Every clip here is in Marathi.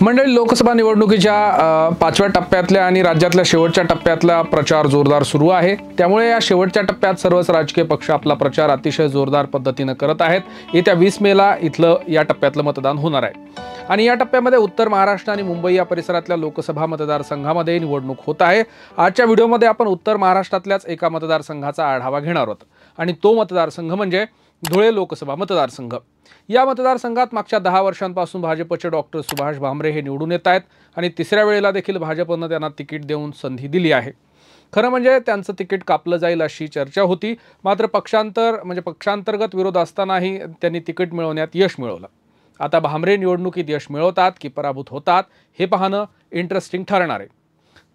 मंडळी, लोकसभा निवडणुकीच्या 5व्या टप्प्यातल्या आणि राज्यातल्या शेवटच्या टप्प्यातला प्रचार जोरदार सुरू आहे। त्यामुळे या शेवटच्या टप्प्यात सर्वच राजकीय पक्ष आपला प्रचार अतिशय जोरदार पद्धतीने करत आहेत। येत्या 20 मेला इथलं या टप्प्यातलं मतदान होणार आहे आणि या टप्प्यामध्ये उत्तर महाराष्ट्र आणि मुंबई या परिसरातल्या लोकसभा मतदारसंघामध्ये निवडणूक होत आहे। आजच्या व्हिडिओमध्ये आपण उत्तर महाराष्ट्रातल्याच एका मतदारसंघाचा आढावा घेणार आहोत आणि तो मतदारसंघ म्हणजे धुळे लोकसभा मतदारसंघ। या मतदारसंघात मागच्या 10 वर्षांपासून भाजपचे डॉक्टर सुभाष भामरे हे निवडून येत आहेत आणि तिसऱ्या वेळेला देखील भाजपने त्यांना तिकीट देऊन संधी दिली आहे। खरं म्हणजे त्यांचं तिकीट कापलं जाईल अशी चर्चा होती, मात्र पक्षांतर्गत विरोध असतानाही त्यांनी तिकीट मिळवण्यात यश मिळवलं। आता भामरे निवडणुकीत यश मिळवतात की पराभूत होतात हे पाहणं इंटरेस्टिंग ठरणार आहे।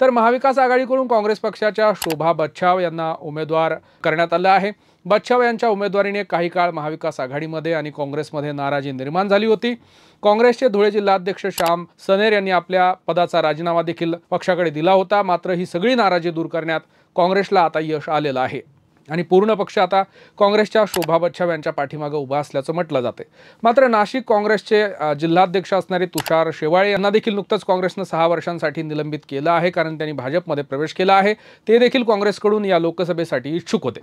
तर महाविकास आघाडीकडून काँग्रेस पक्षाच्या शोभा बच्छाव यांना उमेदवार करण्यात आले आहे। बच्छाव यांच्या उमेदवारीने काही काळ महाविकास आघाडीमध्ये आणि काँग्रेसमध्ये नाराजी निर्माण झाली होती। काँग्रेसचे धुळे जिल्हाध्यक्ष श्याम सनेर यांनी आपल्या पदाचा राजीनामा देखील पक्षाकडे दिला होता, मात्र ही सगळी नाराजी दूर करण्यात काँग्रेसला आता यश आलेलं आहे आणि पूर्ण पक्ष आता काँग्रेसच्या शोभा बच्छाव यांच्या पाठीमागे उभा असल्याचं म्हटलं जाते। मात्र नाशिक काँग्रेसचे जिल्हाध्यक्ष असणारे तुषार शेवाळे यांना देखील नुकतंच काँग्रेसने 6 वर्षांसाठी निलंबित केलं आहे, कारण त्यांनी भाजपमध्ये प्रवेश केला आहे। ते देखील काँग्रेसकडून या लोकसभेसाठी इच्छुक होते।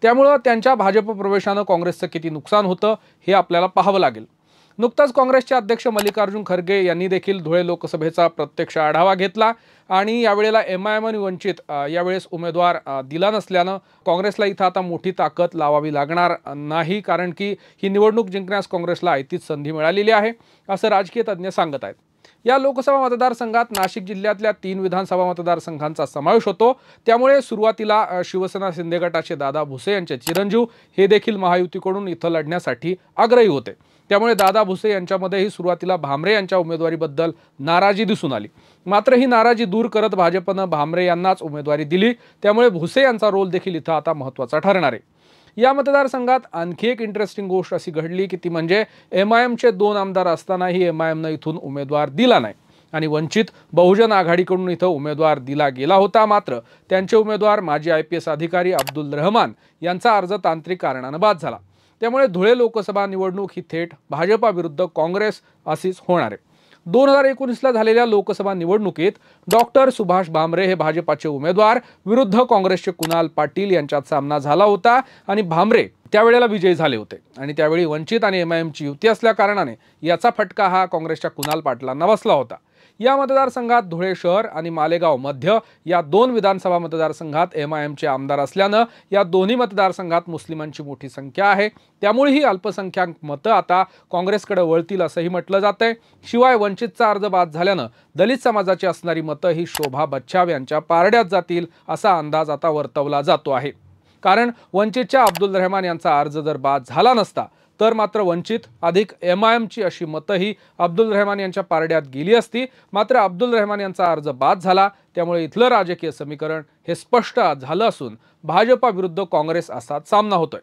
त्यामुळे त्यांच्या भाजप प्रवेशाने काँग्रेसचं किती नुकसान होतं हे आपल्याला पाहावं लागेल। नुकताच काँग्रेसचे अध्यक्ष मल्लिकार्जुन खरगे यांनी देखील धुळे लोकसभेचा प्रत्यक्ष आढावा घेतला आणि यावेळेला एमआयएम आणि वंचित यावेळेस उमेदवार दिला नसल्याने काँग्रेसला इथं आता मोठी ताकद लावावी लागणार नाही, कारण की ही निवडणूक जिंकण्यास काँग्रेसला आयतीच संधी मिळालेली आहे असं राजकीय तज्ञ सांगत आहेत। या लोकसभा मतदारसंघात नाशिक जिल्ह्यातल्या 3 विधानसभा मतदारसंघांचा समावेश होतो। त्यामुळे सुरुवातीला शिवसेना शिंदे गटाचे दादा भुसे यांचे चिरंजीव हे देखील महायुतीकडून इथं लढण्यासाठी आग्रही होते। त्यामुळे दादा भुसे यांच्यामध्येही सुरुवातीला भामरे यांच्या उमेदवारीबद्दल नाराजी दिसून आली, मात्र ही नाराजी दूर करत भाजपने भामरे यांनाच उमेदवारी दिली। त्यामुळे भुसे यांचा रोल देखील इथं आता महत्त्वाचा ठरणार आहे। या मतदारसंघात आणखी एक इंटरेस्टिंग गोष्ट अशी घडली की ती म्हणजे एमआयएमचे 2 आमदार असतानाही एमआयएमने इथून उमेदवार दिला नाही आणि वंचित बहुजन आघाडीकडून इथं उमेदवार दिला गेला होता, मात्र त्यांचे उमेदवार माजी IPS अधिकारी अब्दुल रहमान यांचा अर्ज तांत्रिक कारणाने बाद झाला। त्यामुळे धुळे लोकसभा निवडणूक ही थेट भाजपा विरुद्ध काँग्रेस अशीच होणार आहे। 2019ला झालेल्या लोकसभा निवडणुकीत डॉक्टर सुभाष भामरे हे भाजपाचे उमेदवार विरुद्ध काँग्रेसचे कुणाल पाटील यांच्यात सामना झाला होता आणि भामरे त्यावेळेला विजयी झाले होते आणि त्यावेळी वंचित आणि एमआयएमची युती असल्या कारणाने याचा फटका हा काँग्रेसच्या कुणाल पाटलांना बसला होता। या मतदारसंघात धुळे शहर आणि मालेगाव मध्य या 2 विधानसभा मतदारसंघात एमआयएमचे आमदार असल्याने या दोन्ही मतदारसंघात मुस्लिमांची मोठी संख्या आहे। त्यामुळे ही अल्पसंख्याक मतं आता काँग्रेसकडे वळतील असंही म्हटलं जातंय। शिवाय वंचितचा अर्ज बाद झाल्याने दलित समाजाची असणारी मतं ही शोभा बच्छाव यांच्या पारड्यात जातील असा अंदाज आता वर्तवला जातो आहे, कारण वंचितच्या अब्दुल रहमान यांचा अर्ज जर बाद झाला नसता तर मात्र वंचित अधिक एमआयएमची अशी मतं ही अब्दुल रहमान यांच्या पारड्यात गेली असती। मात्र अब्दुल रहमान यांचा अर्ज बाद झाला, त्यामुळे इथलं राजकीय समीकरण हे स्पष्ट झालं असून भाजपा विरुद्ध काँग्रेस असाच सामना होतोय।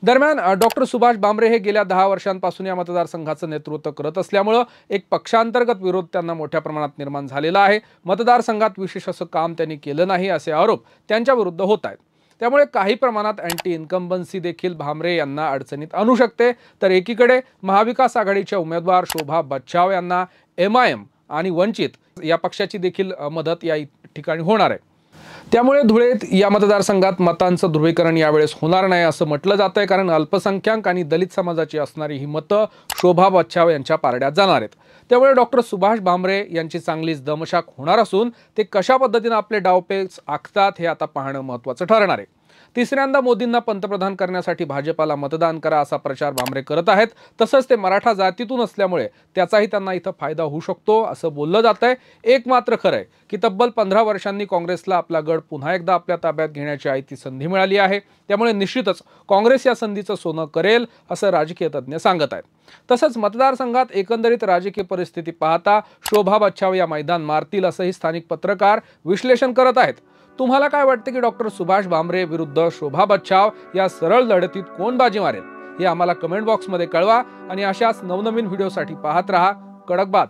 दरम्यान डॉक्टर सुभाष भामरे हे गेल्या 10 वर्षांपासून या मतदारसंघाचं नेतृत्व करत असल्यामुळे एक पक्षांतर्गत विरोध त्यांना मोठ्या प्रमाणात निर्माण झालेला आहे। मतदारसंघात विशेष असं काम त्यांनी केलं नाही असे आरोप त्यांच्या विरुद्ध होत आहेत। त्यामुळे काही प्रमाणात अँटी इन्कम्बन्सी देखील भामरे यांना अडचणीत आणू शकते। तर एकीकडे महाविकास आघाडीच्या उमेदवार शोभा बच्छाव यांना एमआयएम आणि वंचित या पक्षाची देखील मदत या ठिकाणी होणार आहे। त्यामुळे धुळेत या मतदारसंघात मतांचं ध्रुवीकरण यावेळेस होणार नाही असं म्हटलं जातंय, कारण अल्पसंख्याक आणि दलित समाजाची असणारी ही मतं शोभा बच्छाव यांच्या पारड्यात जाणार आहेत। त्यामुळे डॉक्टर सुभाष भामरे यांची चांगलीच दमछाक होणार असून ते कशा पद्धतीने आपले डावपेच आखतात हे आता पाहणं महत्त्वाचं ठरणार आहे। तिसऱ्यांदा मोदींना पंतप्रधान करण्यासाठी भाजपाला मतदान करा असा प्रचार भामरे करत आहेत। तसंच ते मराठा जातीतून असल्यामुळे त्याचाही त्यांना इथं फायदा होऊ शकतो असं बोललं जातंय। एक मात्र खरंय की तब्बल 15 वर्षांनी काँग्रेसला आपला गड पुन्हा एकदा आपल्या ताब्यात घेण्याची आयती संधी मिळाली आहे। त्यामुळे निश्चितच काँग्रेस या संधीचं सोनं करेल असं राजकीय तज्ञ सांगत आहेत। तसंच मतदारसंघात एकंदरीत राजकीय परिस्थिती पाहता शोभा बच्छाव या मैदान मारतील असंही स्थानिक पत्रकार विश्लेषण करत आहेत। तुम्हाला काय वाटते की डॉक्टर सुभाष भामरे विरुद्ध शोभा बच्छाव या सरळ लढतीत कोण बाजी मारेल हे आम्हाला कमेंट बॉक्समध्ये कळवा आणि अशाच नवनवीन व्हिडिओसाठी पाहत रहा कडक बात।